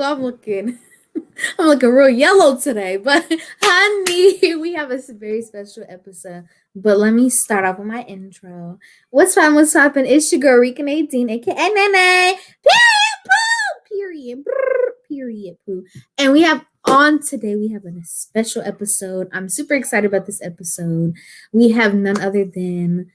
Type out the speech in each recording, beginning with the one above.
I'm looking. I'm looking real yellow today, but honey, we have a very special episode. But let me start off with my intro. What's fun? What's poppin'? It's your girl Rica Nadine, aka Nene. Period, poo. Period, brr, period, poo. And we have on today. We have a special episode. I'm super excited about this episode. We have none other than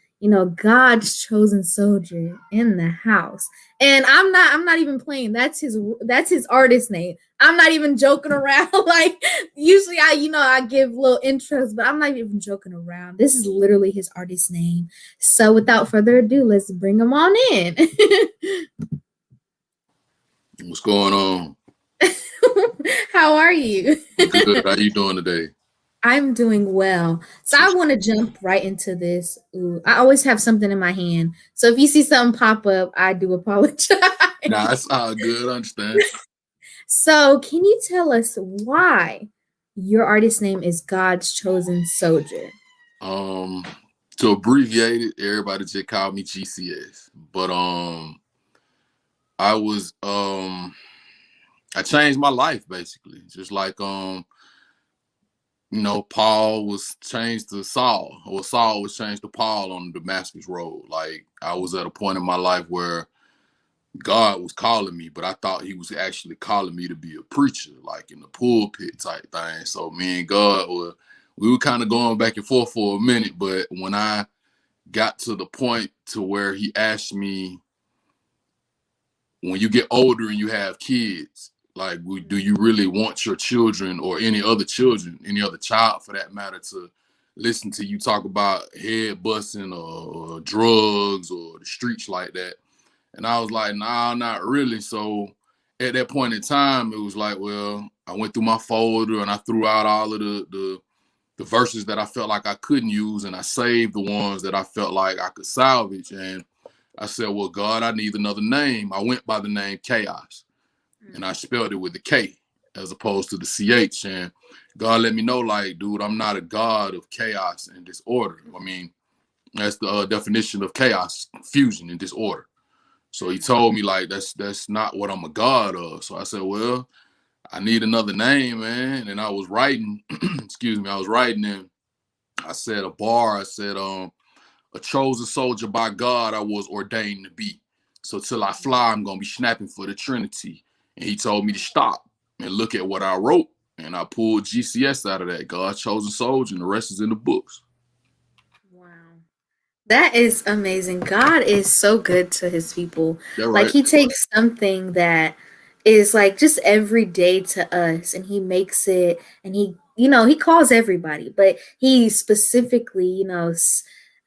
God's chosen soldier in the house. And I'm not even playing. That's his artist name. I'm not even joking around. Like usually I give little intros, but I'm not even joking around. This is literally his artist name. So without further ado, let's bring him on in. What's going on? How are you? Good. How you doing today? I'm doing well. So I want to jump right into this. Ooh, I always have something in my hand. So if you see something pop up, I do apologize. Nah, it's all good. I understand. So can you tell us why your artist name is God's Chosen Soldier? To abbreviate it, everybody just called me GCS. But I was I changed my life basically. Just like Paul was changed to Saul, or Saul was changed to Paul on the Damascus Road. Like I was at a point in my life where God was calling me, but I thought he was actually calling me to be a preacher, like in the pulpit type thing. So me and God we were kind of going back and forth for a minute, but when I got to the point to where he asked me, when you get older and you have kids, like, do you really want your children or any other child for that matter, to listen to you talk about head busting or drugs or the streets like that? And I was like, nah, not really. So at that point in time, it was like, well, I went through my folder and I threw out all of the verses that I felt like I couldn't use, and I saved the ones that I felt like I could salvage. And I said, well, God, I need another name. I went by the name Chaos, and I spelled it with the K as opposed to the CH. And God let me know, like, dude, I'm not a God of chaos and disorder. I mean, that's the definition of chaos, confusion and disorder. So he told me, like, that's not what I'm a God of. So I said, well, I need another name, man. And I was writing, I was writing, and I said a bar. I said, a chosen soldier by God I was ordained to be. So till I fly, I'm going to be snapping for the Trinity. And he told me to stop and look at what I wrote. And I pulled GCS out of that, God's chosen soldier, and the rest is in the books. Wow. That is amazing. God is so good to his people. That Like right. he takes something that is like just everyday to us and he makes it and he calls everybody, but he specifically,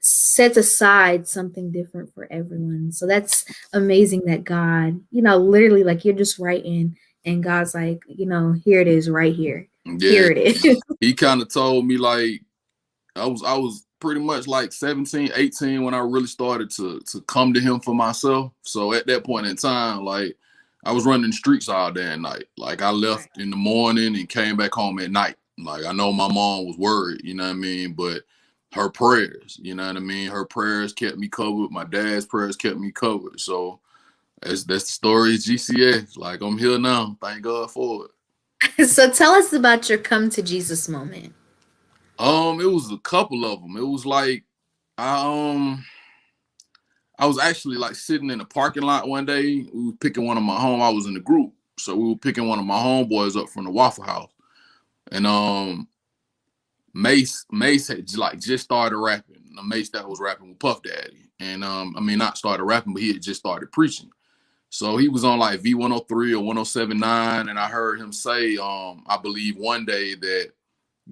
sets aside something different for everyone. So that's amazing that God, literally like you're just writing and God's like, here it is right here. Yeah. Here it is. He kind of told me, like, I was pretty much like 17, 18 when I really started to come to him for myself. So at that point in time, like, I was running the streets all day and night. Like, I left in the morning and came back home at night. Like, I know my mom was worried, you know what I mean? But her prayers, you know what I mean? Her prayers kept me covered. My dad's prayers kept me covered. So that's the story of GCS. Like, I'm here now. Thank God for it. So tell us about your come to Jesus moment. It was a couple of them. It was like I I was actually like sitting in the parking lot one day. We were picking one of my I was in the group, so we were picking one of my homeboys up from the Waffle House, and Mace had like just started rapping. The Mace that was rapping with Puff Daddy, and I mean not started rapping, but he had just started preaching. So he was on like V103 or 107.9, and I heard him say, I believe one day that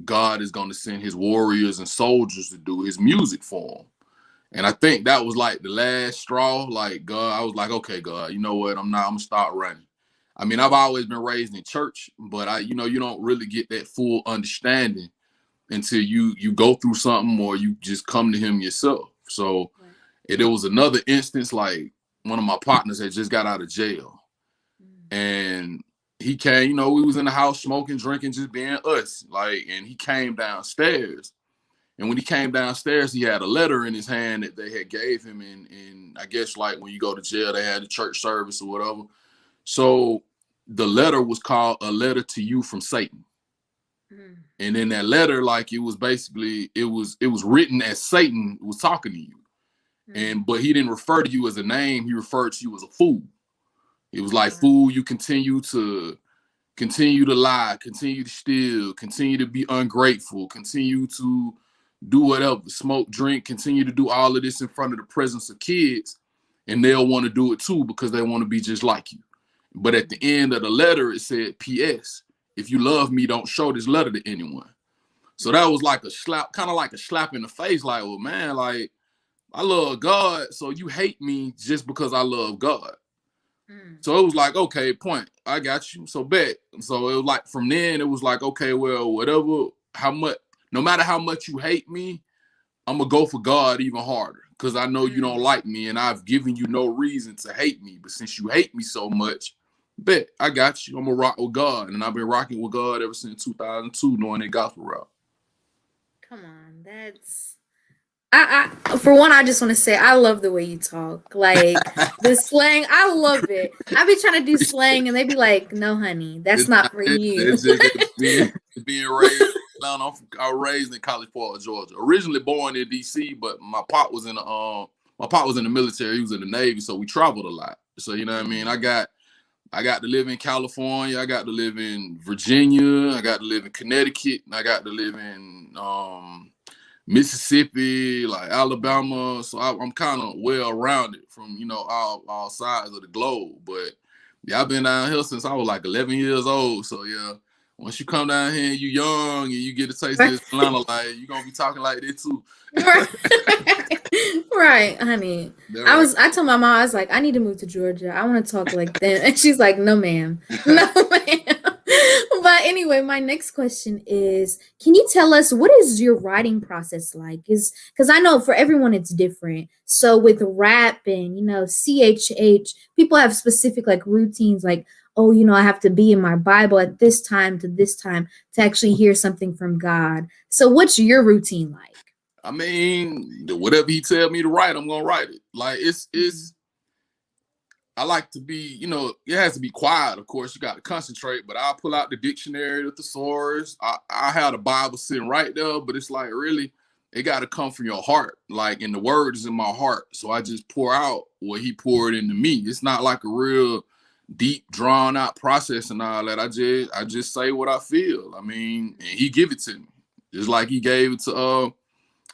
God is going to send his warriors and soldiers to do his music for him. And I think that was like the last straw. Like, God, I was like, okay, God, you know what? I'm gonna start running. I mean, I've always been raised in church, but you don't really get that full understanding until you go through something or you just come to him yourself. So it was another instance, like one of my partners had just got out of jail. And he came, we was in the house smoking, drinking, just being us. Like, and he came downstairs. And when he came downstairs, he had a letter in his hand that they had gave him. And I guess like when you go to jail, they had a church service or whatever. So the letter was called A Letter to You from Satan. Mm. And in that letter, like it was basically it was written as Satan was talking to you. Mm. But he didn't refer to you as a name, he referred to you as a fool. It was like, Wow. fool, you continue to lie, continue to steal, continue to be ungrateful, continue to do whatever, smoke, drink, continue to do all of this in front of the presence of kids, and they'll want to do it too because they want to be just like you. But at the end of the letter, it said, P.S. If you love me, don't show this letter to anyone. So that was like a slap, kind of like a slap in the face, like, well, man, like, I love God, so you hate me just because I love God. Mm. So it was like, okay, point, I got you. So bet. So it was like from then it was like, okay, well, whatever, how much, no matter how much you hate me, I'm gonna go for God even harder. Cause I know you don't Mm. like me and I've given you no reason to hate me. But since you hate me so much, bet I got you. I'm gonna rock with God. And I've been rocking with God ever since 2002, knowing that gospel route. Come on, that's I for one, I just want to say I love the way you talk. Like the slang, I love it. I be trying to do slang, and they be like, "No, honey, that's It's not not for it. you." It's just being raised. I was raised in College Park, Georgia. Originally born in DC, but my pop was in the military. He was in the Navy, so we traveled a lot. So you know what I mean. Mm. I got to live in California. I got to live in Virginia. I got to live in Connecticut. And I got to live in Mississippi, like Alabama. So I'm kind of well rounded from all sides of the globe. But yeah, I've been down here since I was like 11 years old. So yeah, once you come down here and you young and you get a taste of Right. this Atlanta life, you gonna be talking like this too. Right. Right, honey. That right. I told my mom, I was like, I need to move to Georgia. I want to talk like them. And she's like, no, ma'am. No, ma'am. But anyway, my next question is, can you tell us what is your writing process like? Is because I know for everyone it's different. So with rap and CHH, people have specific like routines like, oh, I have to be in my Bible at this time to this time to actually hear something from God. So what's your routine like? I mean, whatever he tell me to write, I'm gonna write it. Like Mhm. it's I like to be, it has to be quiet. Of course, you got to concentrate, but I'll pull out the dictionary, the thesaurus. I have the Bible sitting right there, but it's like really, it got to come from your heart. Like, and the word is in my heart. So I just pour out what he poured into me. It's not like a real deep, drawn out process and all that. I just say what I feel. I mean, and he give it to me. Just like he gave it to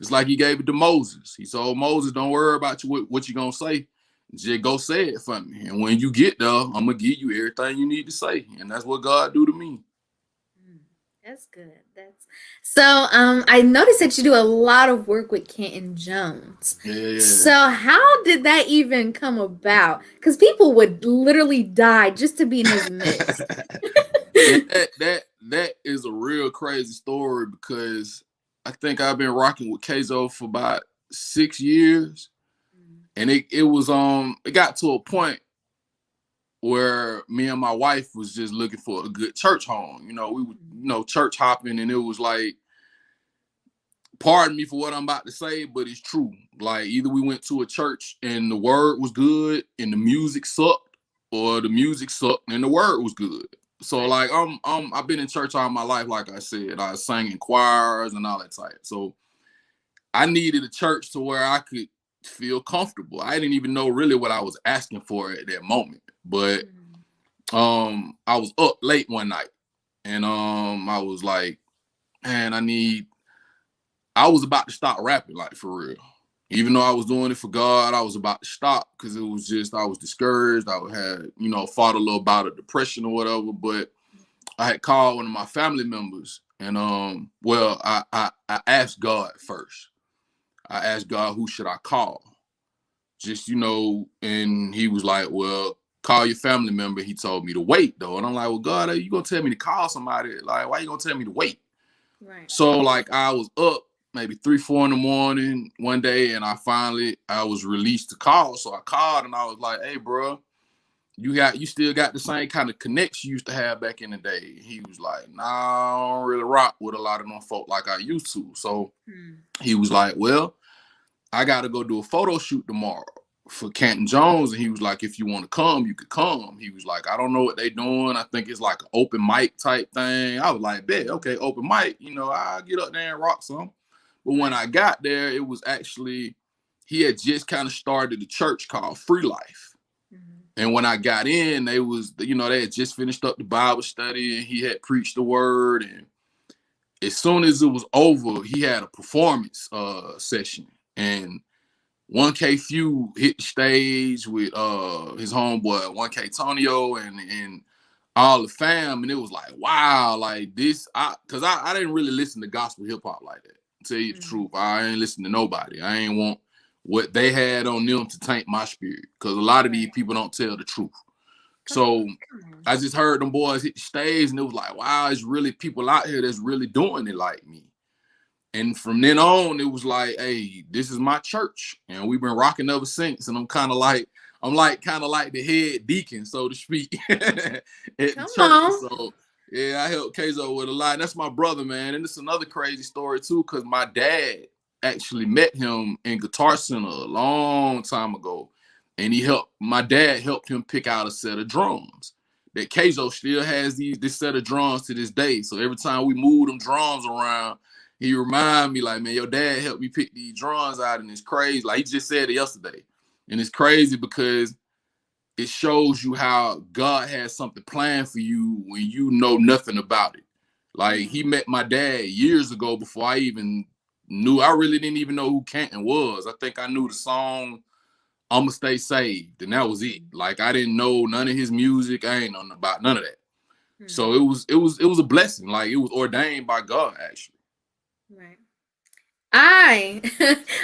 it's like he gave it to Moses. He told Moses, don't worry about what you gonna say. Just go say it for me. And when you get there, I'm gonna give you everything you need to say. And that's what God do to me. Mm, that's good. That's so. I noticed that you do a lot of work with Kenton Jones. Yeah. So how did that even come about? Because people would literally die just to be in his midst. And that is a real crazy story because I think I've been rocking with Keizo for about 6 years. And it got to a point where me and my wife was just looking for a good church home. We were, church hopping, and it was like, pardon me for what I'm about to say, but it's true. Like, either we went to a church and the word was good and the music sucked, or the music sucked and the word was good. So Right. like I've been in church all my life, like I said. I sang in choirs and all that type. So I needed a church to where I could feel comfortable. I didn't even know really what I was asking for at that moment. But Mm. I was up late one night and I was like, man, I was about to stop rapping, like, for real. Even though I was doing it for God, I was about to stop because it was just, I was discouraged. I had, fought a little bout of depression or whatever. But I had called one of my family members and well, I asked God first. I asked God, who should I call? Just, and he was like, well, call your family member. He told me to wait though. And I'm like, well, God, are you gonna tell me to call somebody? Like, why are you gonna tell me to wait? Right. So like I was up maybe 3, 4 in the morning one day, and I was released to call. So I called and I was like, hey, bro, you still got the same kind of connects you used to have back in the day. He was like, nah, I don't really rock with a lot of them folk like I used to. So Mm. he was like, well, I got to go do a photo shoot tomorrow for Canton Jones, and he was like, if you want to come, you could come. He was like, I don't know what they doing. I think it's like an open mic type thing. I was like, bet, okay, open mic. I'll get up there and rock some. But when I got there, it was actually, he had just kind of started a church called Free Life. And when I got in, they had just finished up the Bible study, and he had preached the word. And as soon as it was over, he had a performance session. And 1K Few hit the stage with his homeboy 1K Tonio and all the fam, and it was like, wow, like this, because I didn't really listen to gospel hip hop like that. To tell you the truth, I ain't listen to nobody. I ain't want what they had on them to taint my spirit, because a lot of these people don't tell the truth. So I just heard them boys hit the stage, and it was like, wow, it's really people out here that's really doing it like me. And from then on, it was like, hey, this is my church, and we've been rocking ever since. And I'm kind of like the head deacon, so to speak, at the church. So yeah, I helped Keizo with a lot. And that's my brother, man. And it's another crazy story too, because my dad actually met him in Guitar Center a long time ago, and my dad helped him pick out a set of drums. That Keizo still has this set of drums to this day. So every time we move them drums around, he remind me like, man, your dad helped me pick these drums out, and it's crazy. Like he just said it yesterday. And it's crazy because it shows you how God has something planned for you when you know nothing about it. Like he met my dad years ago before I even knew. I really didn't even know who Canton was. I think I knew the song I'ma Stay Saved, and that was it. Like I didn't know none of his music. I ain't know about none of that. So it was a blessing. Like it was ordained by God, actually. Right. I'm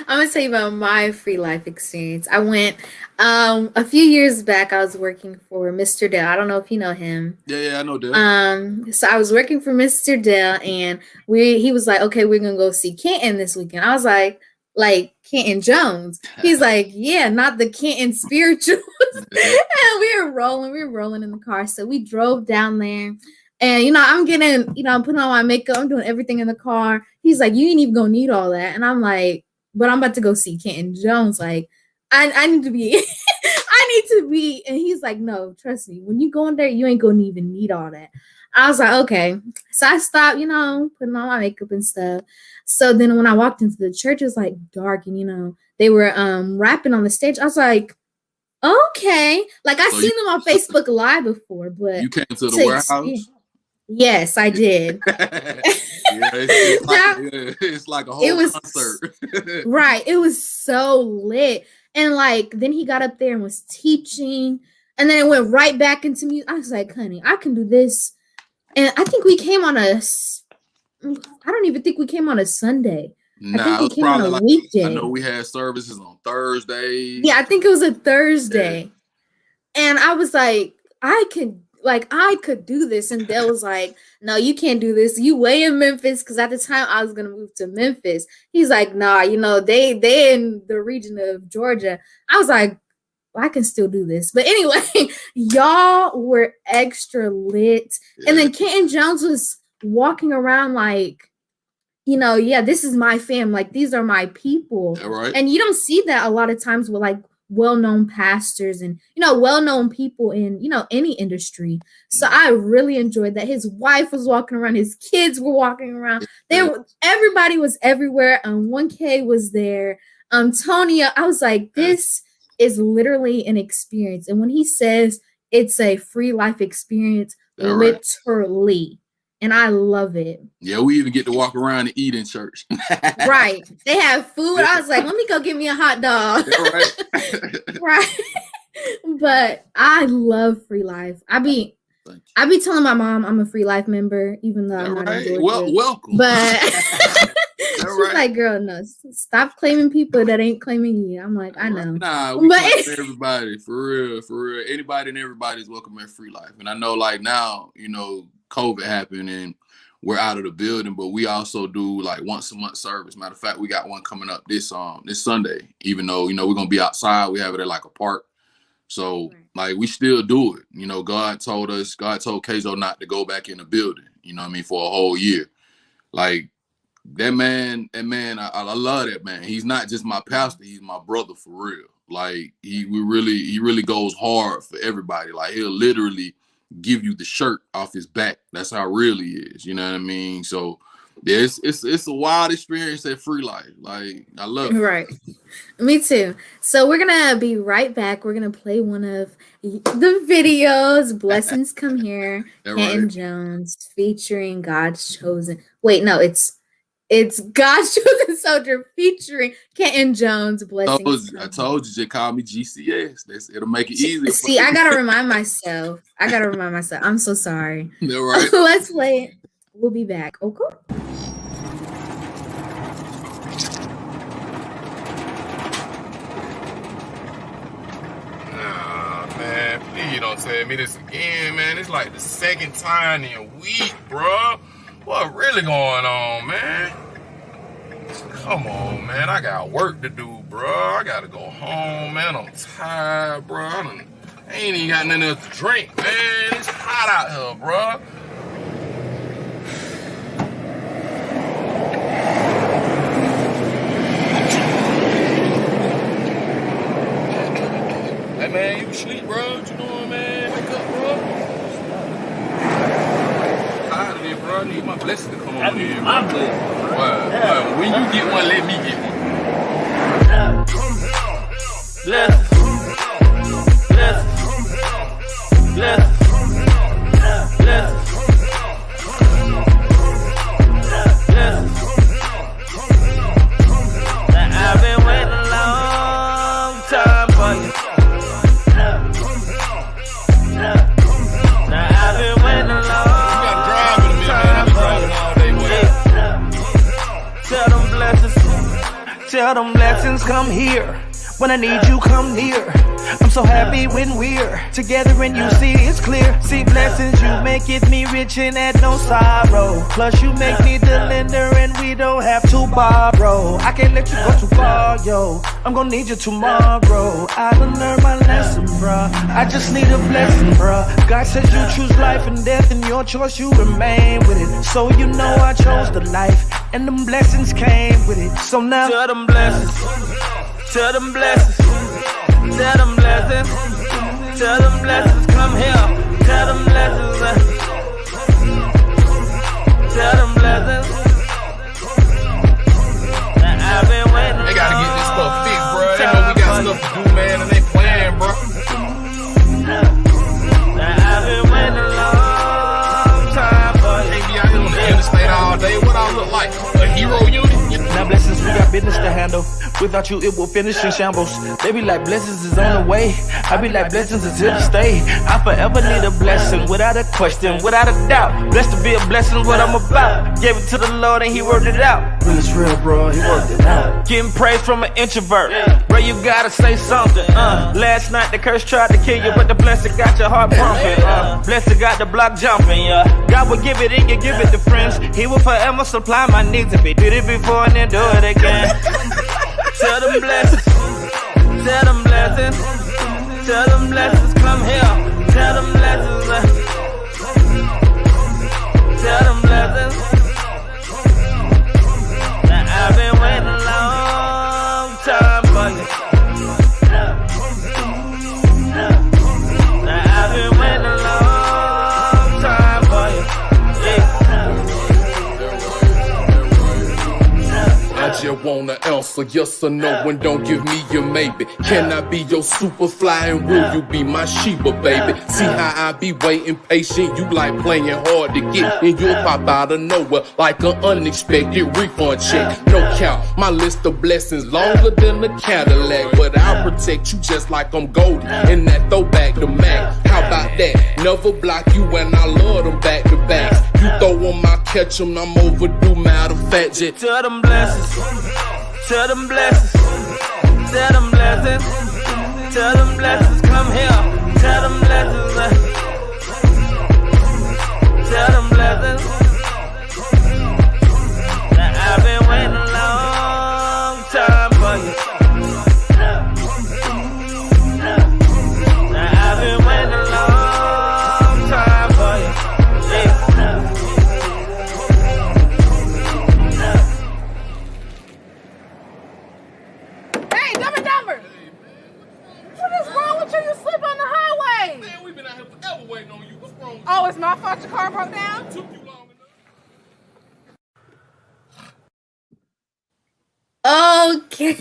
gonna tell you about my free life experience. I went a few years back. I was working for Mr. Dell. I don't know if you know him. Yeah, I know Dell. So I was working for Mr. Dell, and he was like, okay, we're gonna go see Canton this weekend. I was like Canton Jones. He's like, yeah, not the Canton spirituals. And we were rolling in the car. So we drove down there. And, I'm I'm putting on my makeup. I'm doing everything in the car. He's like, you ain't even gonna need all that. And I'm like, but I'm about to go see Canton Jones. Like, I need to be, I need to be. And he's like, no, trust me. When you go in there, you ain't gonna even need all that. I was like, okay. So I stopped, putting on my makeup and stuff. So then when I walked into the church, it was like dark, and they were rapping on the stage. I was like, okay. Like I seen them on Facebook Live before, but you came to the warehouse? Yes, I did. It's like a whole concert. Right. It was so lit. And like then he got up there and was teaching, and then it went right back into music. I was like, honey, I can do this. And I think we came on I don't even think we came on a Sunday. Nah, I think we came on a weekday. I know we had services on Thursday. Yeah, I think it was a Thursday. Yeah. And I was like, I could do this. And Dale was like, no, you can't do this. You way in Memphis. Because at the time I was going to move to Memphis. He's like, nah, they in the region of Georgia. I was like, well, I can still do this. But anyway, y'all were extra lit. Yeah. And then Canton Jones was walking around like, yeah, this is my fam. Like, these are my people. Yeah, right. And you don't see that a lot of times with like well-known pastors and well-known people in any industry. So I really enjoyed that. His wife was walking around, his kids were walking around. Everybody was everywhere. 1K was there. Tonya, I was like, this is literally an experience. And when he says it's a free life experience, literally. And I love it. Yeah, we even get to walk around and eat in church. Right. They have food. I was like, let me go get me a hot dog. Right. Right. But I love free life. I be telling my mom I'm a free life member, even though I'm not in Georgia. Well, welcome. But she's like, girl, no, stop claiming people that ain't claiming you. I'm like, I know. Nah, we claim everybody, for real. Anybody and everybody's welcome in free life. And I know like now, COVID happened and we're out of the building, but we also do like once a month service. Matter of fact, we got one coming up this Sunday, even though, we're going to be outside. We have it at like a park. So like we still do it. God told Keizo not to go back in the building, for a whole year. Like that man, I love that man. He's not just my pastor. He's my brother for real. Like he really goes hard for everybody. Like he'll literally give you the shirt off his back. That's how real he is. You know what I mean? So yeah, it's a wild experience at Free Life. Like I love it. Right. Me too. So we're gonna be right back. We're gonna play one of the videos. Blessings Come Here. Canton Right. Jones featuring God's Chosen. Wait, no, it's God's Chosen Soldier featuring Canton Jones. Blessings. I told you, just call me GCS. It'll make it easier. See, I gotta remind myself. I'm so sorry. Right. Let's play it. We'll be back. Okay. Man, please don't tell me this again, man. It's like the second time in a week, bro. What really going on, man? Come on, man. I got work to do, bro. I gotta go home, man. I'm tired, bro. I ain't even got nothing else to drink, man. It's hot out here, bro. Hey, man, you sleep, bro. What you doing, man? Wake up, bro. I'm tired of it, bro. I need my blessing to come on here. My blessing. Well, when you get one, let me get one. Blessings. Blessings. Blessings. Blessings. Blessings. Now I've been waiting a long time for you. Now I've been waiting a long time for you. Tell them blessings. Tell them blessings come here. When I need you, come near. I'm so happy when we're together and you see it's clear. See blessings, you make it me rich and add no sorrow. Plus you make me the lender and we don't have to borrow. I can't let you go too far, yo. I'm gonna need you tomorrow. I done learned my lesson, bruh. I just need a blessing, bruh. God says you choose life and death and your choice you remain with it. So you know I chose the life and them blessings came with it. So now tell them blessings. Tell them blessings, tell them blessings, tell them blessings, come here, tell them blessings, tell them blessings. Now I've been waiting. They gotta get this stuff fixed, bro. They know we got stuff to do, man, and they playing, bro. Now I've been waiting a long time for you. Can't be out here on the interstate all day. What I look like? A hero unit? Now blessings, we got business to handle. Without you, it will finish in shambles. They be like, blessings is on the way. I be like, blessings is here to stay. I forever need a blessing, without a question, without a doubt. Blessed to be a blessing, what I'm about. Gave it to the Lord and he worked it out. When it's real, bro, he worked it out. Getting praise from an introvert. Bro, you gotta say something. Last night the curse tried to kill you, but the blessing got your heart pumping. Blessing got the block jumping, yeah. God will give it and you give it to friends. He will forever supply my needs. If he did it before and then do it again. Tell them blessings, tell them blessings, tell them blessings, come here, tell them blessings, tell them blessings. Now I've been waiting a long time for you. Now I've been waiting a long time for you. I just want an answer, yes or no, and don't give me your maybe. Can I be your super fly and will you be my Sheba, baby? See how I be waiting patient, you like playing hard to get, and you'll pop out of nowhere like an unexpected refund check. No count, my list of blessings longer than a Cadillac, but I'll protect you just like I'm Goldie in that throwback to Mac. How about that? Never block you and I love them back to backs. You throw them, I catch them, I'm overdue, matter of fact, just tell them blessings, tell them blessings, tell them blessings, tell them blessings, come here, tell them blessings, tell them blessings. Now I've been waiting a long time for you. Now I've been waiting a long time for you. Hey, Dumb and Dumber! Okay.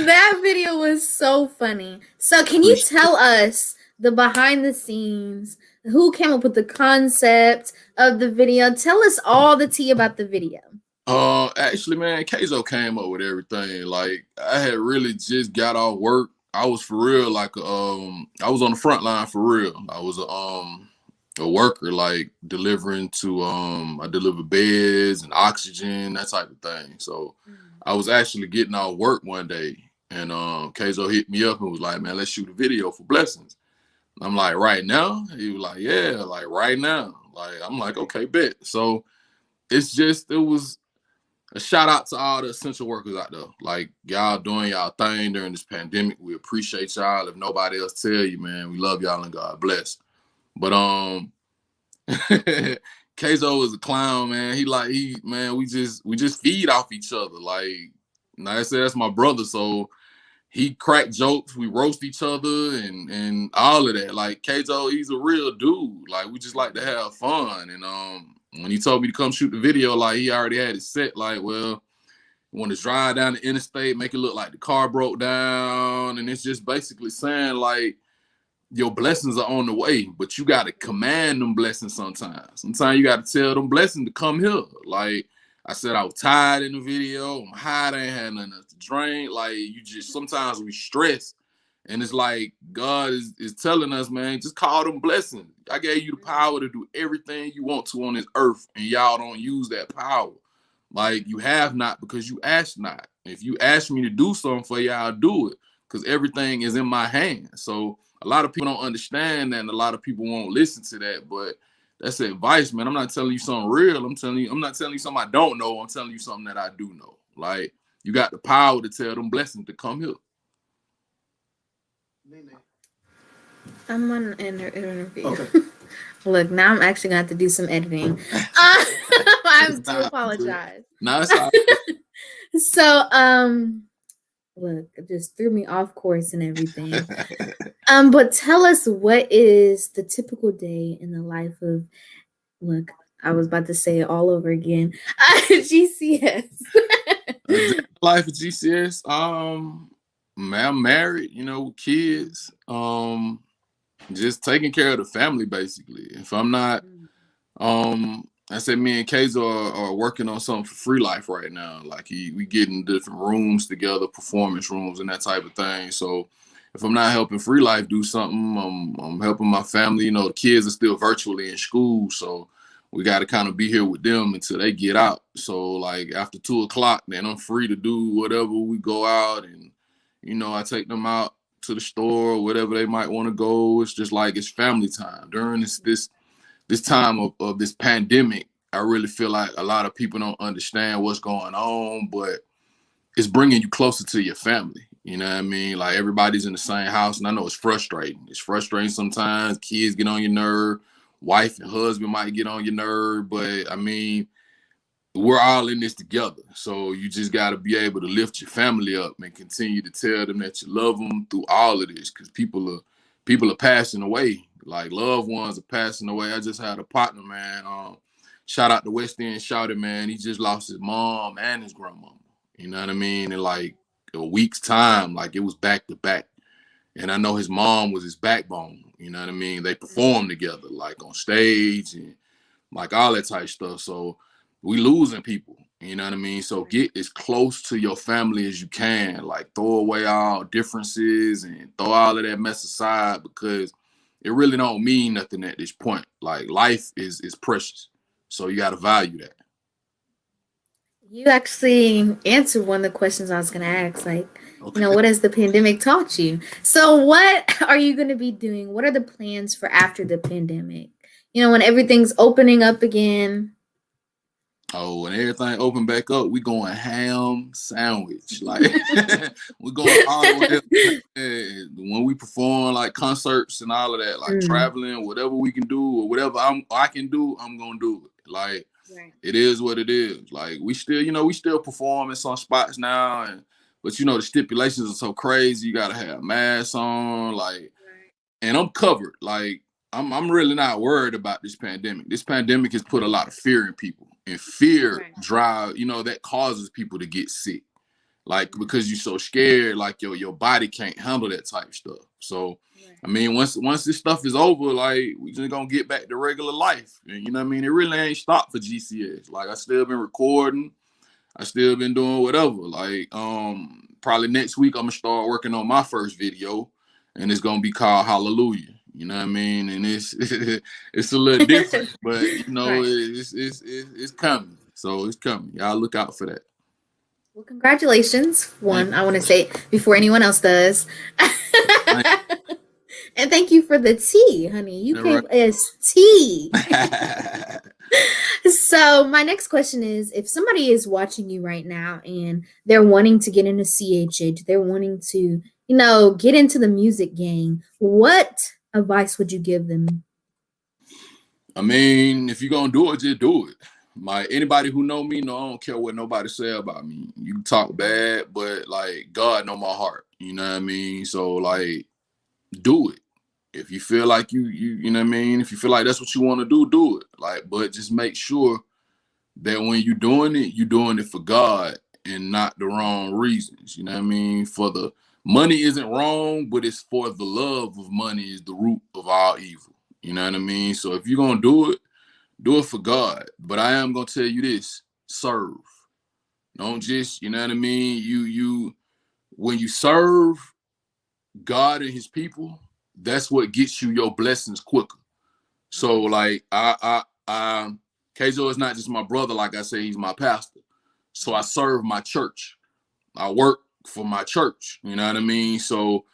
That video was so funny. So can you tell us the behind the scenes? Who came up with the concept of the video? Tell us all the tea about the video. Actually, man, Keizo came up with everything. Like, I had really just got off work. I was for real, like, I was on the front line for real. I was a worker, like delivering to I deliver beds and oxygen, that type of thing. So I was actually getting off work one day, and Keizo hit me up and was like, "Man, let's shoot a video for Blessings." I'm like, "Right now?" He was like, "Yeah, like right now." Like, I'm like, "Okay, bet." So it was a shout out to all the essential workers out there. Like, y'all doing y'all thing during this pandemic. We appreciate y'all. If nobody else tell you, man, we love y'all and God bless. But Keizo is a clown, man. We just feed off each other. Like I said, that's my brother. So he crack jokes, we roast each other and all of that. Like, Keizo, he's a real dude. Like, we just like to have fun. And when he told me to come shoot the video, like, he already had it set. Like, well, we want to drive down the interstate, make it look like the car broke down, and it's just basically saying, like, your blessings are on the way, but you got to command them blessings sometimes. Sometimes you got to tell them blessings to come here. Like I said, I was tired in the video. I'm high, I ain't had nothing else to drink. Like, sometimes we stress. And it's like God is telling us, man, just call them blessings. I gave you the power to do everything you want to on this earth, and y'all don't use that power. Like, you have not because you ask not. If you ask me to do something for you, I'll do it because everything is in my hands. So a lot of people don't understand that, and a lot of people won't listen to that. But that's advice, man. I'm not telling you something real. I'm not telling you something I don't know. I'm telling you something that I do know. Like, you got the power to tell them blessings to come here. I'm on an interview. Okay. Look, now I'm actually gonna have to do some editing. I do apologize. No, it's all right. So, look, it just threw me off course and everything. But tell us, what is the typical day in the life of, look, I was about to say it all over again, GCS. Life of GCS. Man, I'm married, with kids. Just taking care of the family, basically. If I'm not, I said me and Keizo are working on something for Free Life right now. Like, we getting different rooms together, performance rooms and that type of thing. So if I'm not helping Free Life do something, I'm helping my family. The kids are still virtually in school, so we got to kind of be here with them until they get out. So, like, after 2:00, then I'm free to do whatever. We go out and, I take them out to the store or whatever they might want to go. It's just like it's family time. During this time of this pandemic, I really feel like a lot of people don't understand what's going on, but it's bringing you closer to your family. You know what I mean? Like, everybody's in the same house, and I know it's frustrating. It's frustrating sometimes. Kids get on your nerve. Wife and husband might get on your nerve, but I mean, we're all in this together. So you just got to be able to lift your family up and continue to tell them that you love them through all of this, because people are passing away. Like, loved ones are passing away. I just had a partner, man. Shout out to West End Shouty, man. He just lost his mom and his grandmama. You know what I mean? In like a week's time, like, it was back to back. And I know his mom was his backbone. You know what I mean? They performed together, like on stage and like all that type stuff. So we losing people. You know what I mean? So get as close to your family as you can. Like, throw away all differences and throw all of that mess aside, because it really don't mean nothing at this point. Like, life is precious. So you got to value that. You actually answered one of the questions I was going to ask. Like, okay, what has the pandemic taught you? So what are you going to be doing? What are the plans for after the pandemic? When everything's opening up again. Oh, when everything open back up, we going ham sandwich. Like, we're going all the way up. When we perform, like, concerts and all of that, like traveling, whatever we can do or whatever I can do, I'm going to do it. Like, It is what it is. Like, we still perform in some spots now, but the stipulations are so crazy. You gotta have masks on, like, and I'm covered. Like, I'm really not worried about this pandemic. This pandemic has put a lot of fear in people, and fear drive, that causes people to get sick. like because you're so scared, like your body can't handle that type stuff. So I mean, once this stuff is over, like we just gonna get back to regular life. And, you know what I mean? It really ain't stopped for GCS. Like I still been recording, I still been doing whatever. Like probably next week I'm gonna start working on my first video, and it's gonna be called Hallelujah. You know what I mean? And it's it's a little different, but you know it's coming. So it's coming. Y'all look out for that. Well, congratulations. One, I want to say before anyone else does. And thank you for the tea, honey. You came as tea. So my next question is, if somebody is watching you right now and they're wanting to get into CHH, they're wanting to, get into the music game, what advice would you give them? I mean, if you're gonna do it, just do it. Anybody who know me know I don't care what nobody say about me. You can talk bad, but like God know my heart. You know what I mean? So like do it. If you feel like you know what I mean, if you feel like that's what you want to do it. Like, but just make sure that when you're doing it for God and not the wrong reasons. You know what I mean? For the money isn't wrong, but it's for the love of money is the root of all evil. You know what I mean? So if you're gonna do it for God. But I am gonna tell you this: serve. Don't just, you know what I mean? You when you serve God and His people, that's what gets you your blessings quicker. So like Keizo is not just my brother, like I say, he's my pastor. So I serve my church. I work for my church. You know what I mean? So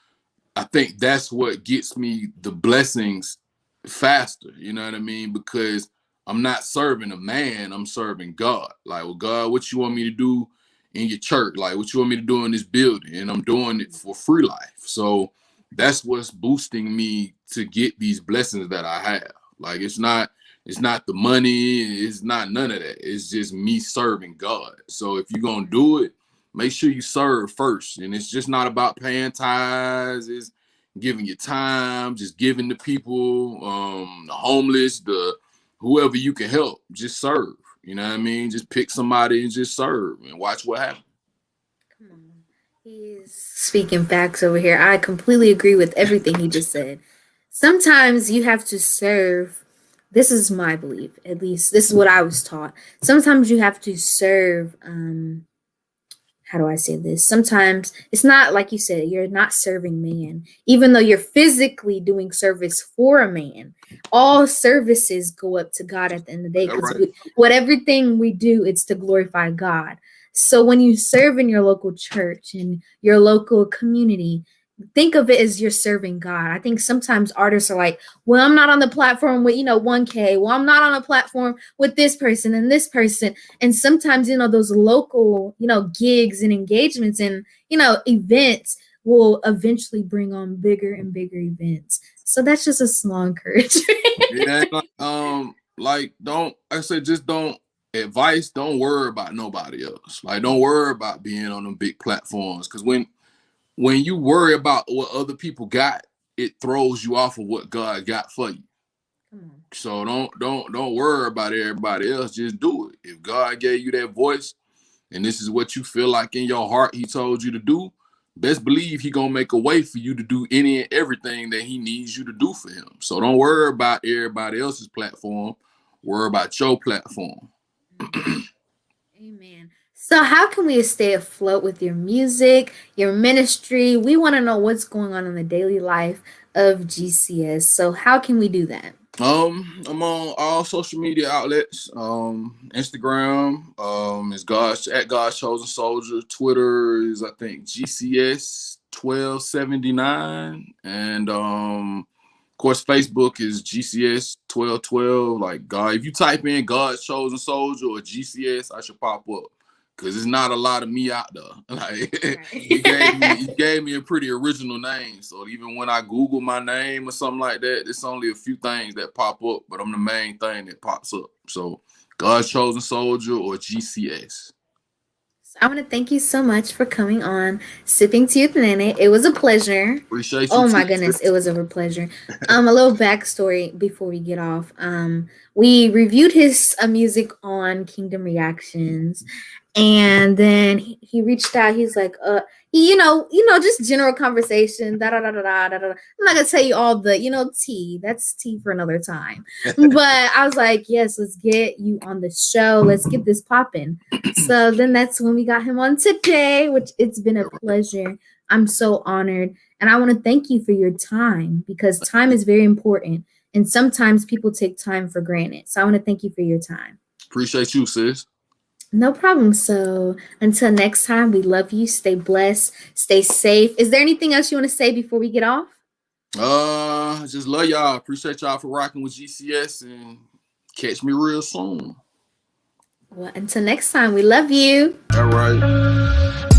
I think that's what gets me the blessings faster. You know what I mean? Because I'm not serving a man, I'm serving God. Like, well, God, what you want me to do in your church? Like, what you want me to do in this building? And I'm doing it for free life. So that's what's boosting me to get these blessings that I have. Like, it's not the money, it's not none of that. It's just me serving God. So if you're gonna do it, make sure you serve first. And it's just not about paying tithes, it's giving your time, just giving the people, the homeless, the whoever you can help, just serve. You know what I mean? Just pick somebody and just serve and watch what happens. Come on. He's speaking facts over here. I completely agree with everything he just said. Sometimes you have to serve. This is my belief, at least. This is what I was taught. Sometimes you have to serve. How do I say this? Sometimes it's not like you said, you're not serving man, even though you're physically doing service for a man. All services go up to God at the end of the day, because everything we do, it's to glorify God. So when you serve in your local church and your local community, think of it as you're serving God. I think sometimes artists are like, well, I'm not on the platform with, 1K. Well, I'm not on a platform with this person and this person. And sometimes, those local, gigs and engagements and, events will eventually bring on bigger and bigger events. So that's just a small encouragement. Yeah, don't worry about nobody else. Like, don't worry about being on them big platforms. Because when you worry about what other people got, it throws you off of what God got for you. So don't worry about everybody else. Just do it. If God gave you that voice and this is what you feel like in your heart He told you to do, best believe He gonna make a way for you to do any and everything that He needs you to do for Him. So don't worry about everybody else's platform. Worry about your platform. Amen. So how can we stay afloat with your music, your ministry? We want to know what's going on in the daily life of GCS. So how can we do that? I'm on all social media outlets. Instagram is God's Chosen Soldier. Twitter is, I think, GCS 1279, and of course Facebook is GCS 1212. Like, God, if you type in God's Chosen Soldier or GCS, I should pop up. Cause there's not a lot of me out there. Like, he gave me a pretty original name. So even when I Google my name or something like that, there's only a few things that pop up, but I'm the main thing that pops up. So God's Chosen Soldier or GCS. I want to thank you so much for coming on Sipping Tea with Nadine. It was a pleasure. Appreciate you. Oh my goodness, it was a pleasure. A little backstory before we get off. We reviewed his music on Kingdom Reactions, And then he reached out. He's like, just general conversation. Da da da da da da. I'm not gonna tell you all the, tea. That's tea for another time. But I was like, yes, let's get you on the show. Let's get this popping. So then that's when we got him on today, which it's been a pleasure. I'm so honored, and I want to thank you for your time, because time is very important, and sometimes people take time for granted. So I want to thank you for your time. Appreciate you, sis. No problem. So until next time, we love you. Stay blessed. Stay safe. Is there anything else you want to say before we get off? Just love y'all. Appreciate y'all for rocking with GCS, and catch me real soon. Well, until next time, we love you. All right.